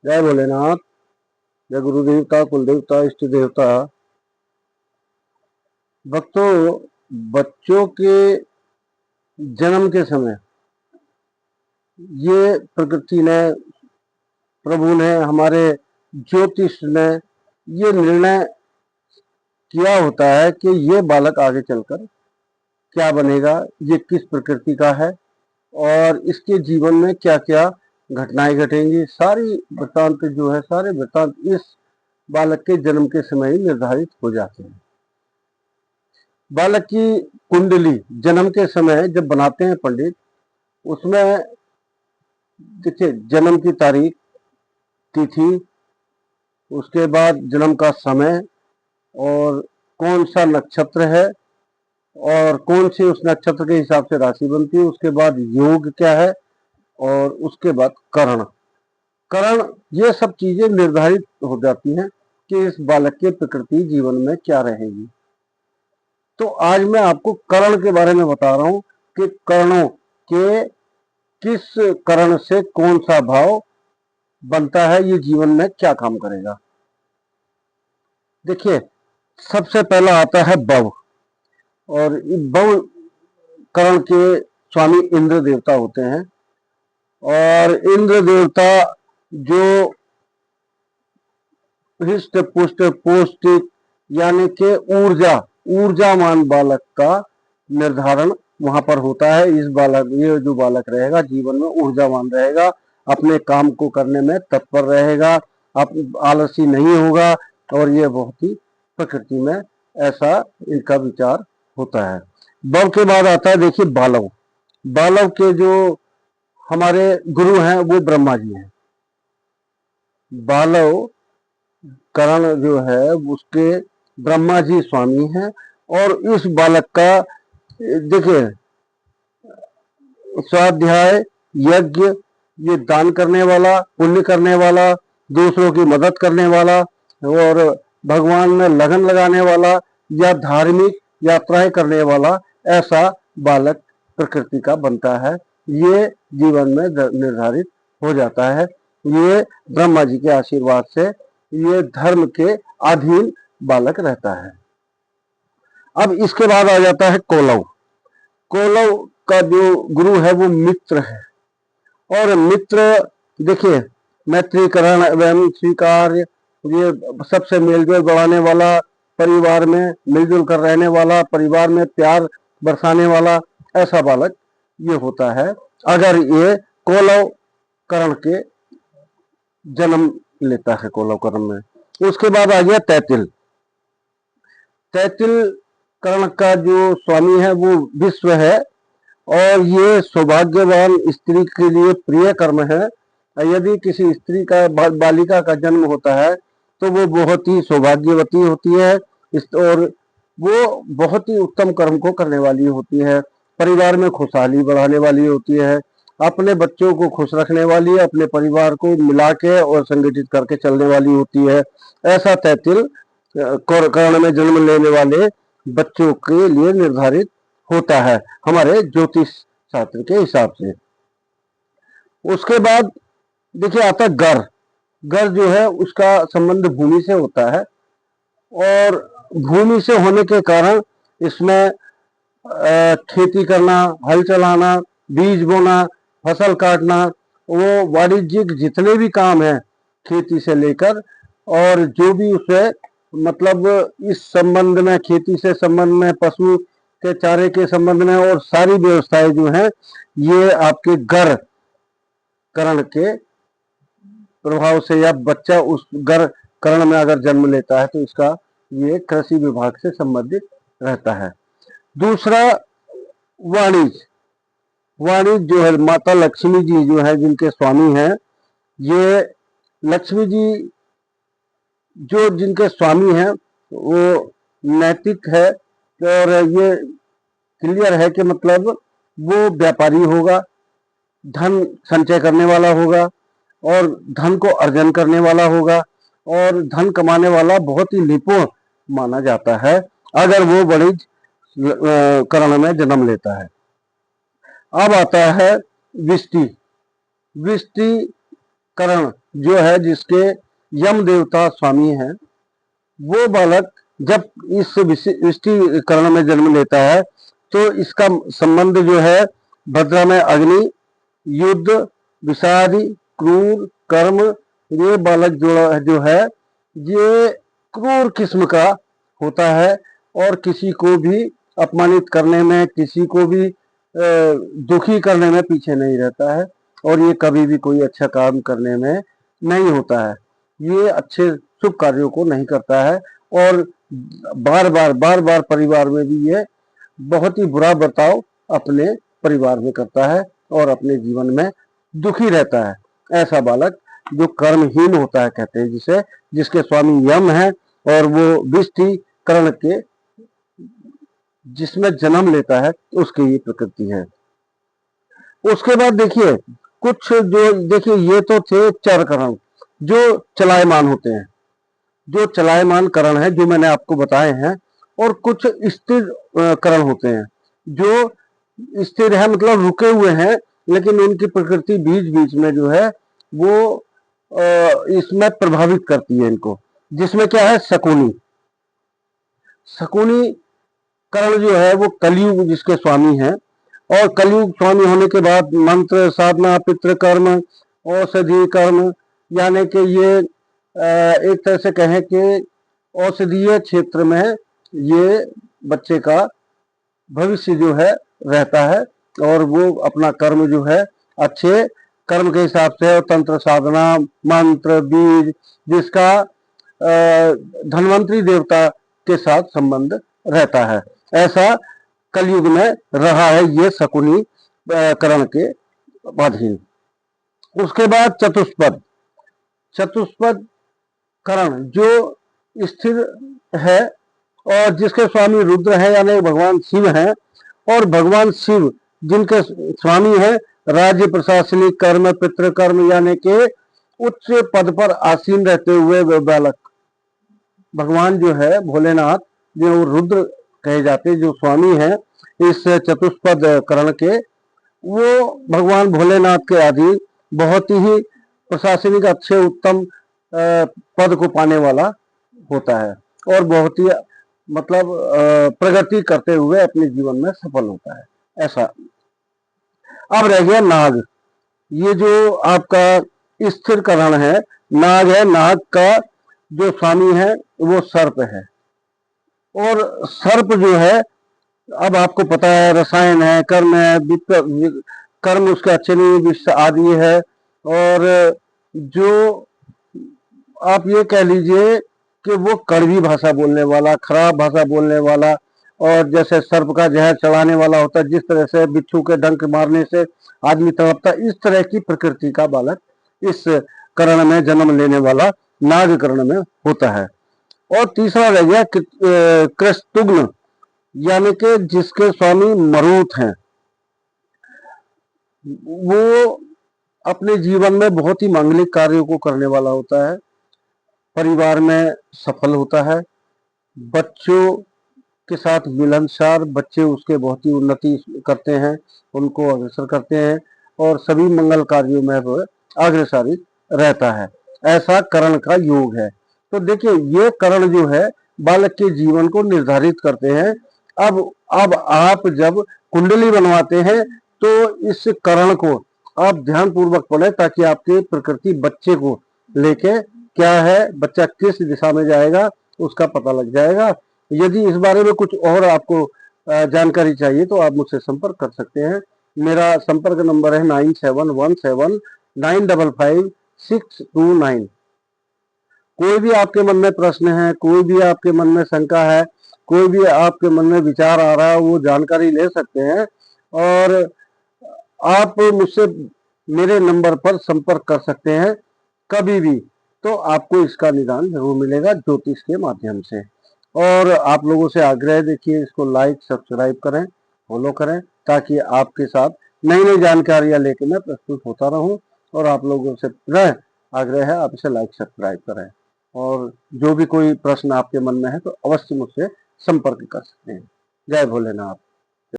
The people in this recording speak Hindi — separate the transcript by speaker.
Speaker 1: जय भोलेनाथ। जय गुरु देवता, कुल देवता, इष्ट देवता। भक्तों, बच्चों के जन्म के समय ये प्रकृति ने, प्रभु ने, हमारे ज्योतिष ने ये निर्णय किया होता है कि ये बालक आगे चलकर क्या बनेगा, ये किस प्रकृति का है और इसके जीवन में क्या क्या घटनाएं घटेंगी। सारी वृत्तांत जो है, सारे वृत्तांत इस बालक के जन्म के समय ही निर्धारित हो जाते हैं। बालक की कुंडली जन्म के समय जब बनाते हैं पंडित, उसमें देखिए जन्म की तारीख, तिथि, उसके बाद जन्म का समय और कौन सा नक्षत्र है और कौन सी उस नक्षत्र के हिसाब से राशि बनती है, उसके बाद योग क्या है और उसके बाद करण। ये सब चीजें निर्धारित हो जाती हैं कि इस बालक के प्रकृति जीवन में क्या रहेगी। तो आज मैं आपको करण के बारे में बता रहा हूं कि करणों के किस करण से कौन सा भाव बनता है, ये जीवन में क्या काम करेगा। देखिए, सबसे पहला आता है भव, और भव करण के स्वामी इंद्र देवता होते हैं। और इंद्र देवता जो हृष्ट पुष्ट पौष्टिक यानी कि ऊर्जामान बालक का निर्धारण वहां पर होता है। ये जो बालक रहेगा जीवन में ऊर्जावान रहेगा, अपने काम को करने में तत्पर रहेगा, आलसी नहीं होगा, और ये बहुत ही प्रकृति में ऐसा इनका विचार होता है। भव के बाद आता है, देखिए, बालव। बालव के जो हमारे गुरु हैं वो ब्रह्मा जी हैं। बालव करण जो है उसके ब्रह्मा जी स्वामी हैं। और इस बालक का देखिए स्वाध्याय, यज्ञ, ये दान करने वाला, पुण्य करने वाला, दूसरों की मदद करने वाला और भगवान में लगन लगाने वाला या धार्मिक यात्राएं करने वाला, ऐसा बालक प्रकृति का बनता है। ये जीवन में निर्धारित हो जाता है। ये ब्रह्मा जी के आशीर्वाद से ये धर्म के अधीन बालक रहता है। अब इसके बाद आ जाता है कोलव। कोलव का जो गुरु है वो मित्र है। और मित्र, देखिए, मैत्रीकरण एवं स्वीकार्य, ये सबसे मेलजोल बढ़ाने वाला, परिवार में मिलजुल कर रहने वाला, परिवार में प्यार बरसाने वाला, ऐसा बालक ये होता है अगर ये कोलव करण के जन्म लेता है, कोलव करण में। उसके बाद आ गया तैतिल। तैतिल करण का जो स्वामी है वो विश्व है, और ये सौभाग्यवान स्त्री के लिए प्रिय कर्म है। यदि किसी स्त्री का, बालिका का जन्म होता है तो वो बहुत ही सौभाग्यवती होती है, और वो बहुत ही उत्तम कर्म को करने वाली होती है, परिवार में खुशहाली बढ़ाने वाली होती है, अपने बच्चों को खुश रखने वाली, अपने परिवार को मिला के और संगठित करके चलने वाली होती है। ऐसा तैतिल कर्ण में जन्म लेने वाले बच्चों के लिए निर्धारित होता है हमारे ज्योतिष शास्त्र के हिसाब से। उसके बाद देखिए आता गर। गर जो है उसका संबंध भूमि से होता है, और भूमि से होने के कारण इसमें खेती करना, हल चलाना, बीज बोना, फसल काटना, वो वाणिज्यिक जितने भी काम हैं खेती से लेकर, और जो भी उसे मतलब इस संबंध में, खेती से संबंध में, पशु के चारे के संबंध में, और सारी व्यवस्थाएं जो हैं ये आपके गर करण के प्रभाव से, या बच्चा उस गर करण में अगर जन्म लेता है तो इसका ये कृषि विभाग से संबंधित रहता है। दूसरा वाणिज्य। वाणिज्य जो है, माता लक्ष्मी जी जो है जिनके स्वामी हैं, ये लक्ष्मी जी जो जिनके स्वामी हैं वो नैतिक है, और ये क्लियर है कि मतलब वो व्यापारी होगा, धन संचय करने वाला होगा, और धन को अर्जन करने वाला होगा, और धन कमाने वाला बहुत ही निपुण माना जाता है अगर वो वाणिज्य करण में जन्म लेता है। अब आता है विष्टि। विष्टि करण जो है जिसके यम देवता स्वामी हैं, वो बालक जब इस विष्टिकरण में जन्म लेता है तो इसका संबंध जो है भद्रा में अग्नि, युद्ध, विषादी, क्रूर, कर्म, ये बालक जो है ये क्रूर किस्म का होता है और किसी को भी अपमानित करने में, किसी को भी दुखी करने में पीछे नहीं रहता है और ये कभी भी कोई अच्छा काम करने में नहीं होता है। ये अच्छे शुभ कार्यों को नहीं करता है और बार बार परिवार में भी ये बहुत ही बुरा बर्ताव अपने परिवार में करता है और अपने जीवन में दुखी रहता है। ऐसा बालक जो कर्महीन होता है कहते हैं जिसे, जिसके स्वामी यम है और वो विष्टिकरण के जिसमें जन्म लेता है उसकी ये प्रकृति है। उसके बाद देखिए कुछ जो, देखिए ये तो थे चर करण जो चलायमान होते हैं, जो चलायमान करण है जो मैंने आपको बताए हैं, और कुछ स्थिर करण होते हैं जो स्थिर है मतलब रुके हुए हैं, लेकिन उनकी प्रकृति बीच बीच में जो है वो इसमें प्रभावित करती है इनको, जिसमें क्या है शकुनी। शकुनी करण जो है वो कलयुग जिसके स्वामी हैं, और कलयुग स्वामी होने के बाद मंत्र साधना, पितृकर्म, औषधि कर्म, यानी कि ये एक तरह से कहें कि औषधीय क्षेत्र में ये बच्चे का भविष्य जो है रहता है और वो अपना कर्म जो है अच्छे कर्म के हिसाब से, तंत्र साधना, मंत्र, बीज, जिसका धन्वंतरी देवता के साथ संबंध रहता है, ऐसा कलयुग में रहा है ये शकुनी करण के अधीन। उसके बाद चतुष्पद, चतुष्पद करण जो स्थिर है और जिसके स्वामी रुद्र है यानी भगवान शिव हैं, और भगवान शिव जिनके स्वामी हैं राज्य, प्रशासनिक कर्म, पितृकर्म, यानी कि उच्च पद पर आसीन रहते हुए बालक, भगवान जो है भोलेनाथ जो रुद्र कहे जाते जो स्वामी हैं इस चतुष्पद करण के, वो भगवान भोलेनाथ के अधीन बहुत ही प्रशासनिक अच्छे उत्तम पद को पाने वाला होता है और बहुत ही मतलब प्रगति करते हुए अपने जीवन में सफल होता है, ऐसा। अब रह गया नाग, ये जो आपका स्थिर करण है नाग है, नाग का जो स्वामी है वो सर्प है, और सर्प जो है अब आपको पता है रसायन है, कर्म है, कर्म उसके अच्छे नहीं, विष आदि है, और जो आप ये कह लीजिए कि वो कड़वी भाषा बोलने वाला, खराब भाषा बोलने वाला, और जैसे सर्प का जहर चढ़ाने वाला होता है, जिस तरह से बिच्छू के डंक मारने से आदमी तड़पता, इस तरह की प्रकृति का बालक इस करण में जन्म लेने वाला नाग करण में होता है। और तीसरा रह गया कृष्णतुग्न, यानी कि जिसके स्वामी मरुत हैं, वो अपने जीवन में बहुत ही मांगलिक कार्यों को करने वाला होता है, परिवार में सफल होता है, बच्चों के साथ मिलनसार, बच्चे उसके बहुत ही उन्नति करते हैं, उनको अग्रसर करते हैं और सभी मंगल कार्यों में वह अग्रसर रहता है, ऐसा करण का योग है। तो देखिए ये करण जो है बालक के जीवन को निर्धारित करते हैं। अब आप जब कुंडली बनवाते हैं तो इस करण को आप ध्यान पूर्वक पढ़े ताकि आपके प्रकृति बच्चे को लेके क्या है, बच्चा किस दिशा में जाएगा उसका पता लग जाएगा। यदि इस बारे में कुछ और आपको जानकारी चाहिए तो आप मुझसे संपर्क कर सकते हैं। मेरा संपर्क नंबर है 9717955629। कोई भी आपके मन में प्रश्न है, कोई भी आपके मन में शंका है, कोई भी आपके मन में विचार आ रहा है, वो जानकारी ले सकते हैं और आप मुझसे मेरे नंबर पर संपर्क कर सकते हैं कभी भी, तो आपको इसका निदान जरूर मिलेगा ज्योतिष के माध्यम से। और आप लोगों से आग्रह, देखिए इसको लाइक सब्सक्राइब करें, फॉलो करें, ताकि आपके साथ नई नई जानकारियां लेकर मैं प्रस्तुत होता रहूं। और आप लोगों से आग्रह है आप इसे लाइक सब्सक्राइब करें, और जो भी कोई प्रश्न आपके मन में है तो अवश्य मुझसे संपर्क कर सकते हैं। जय भोलेनाथ।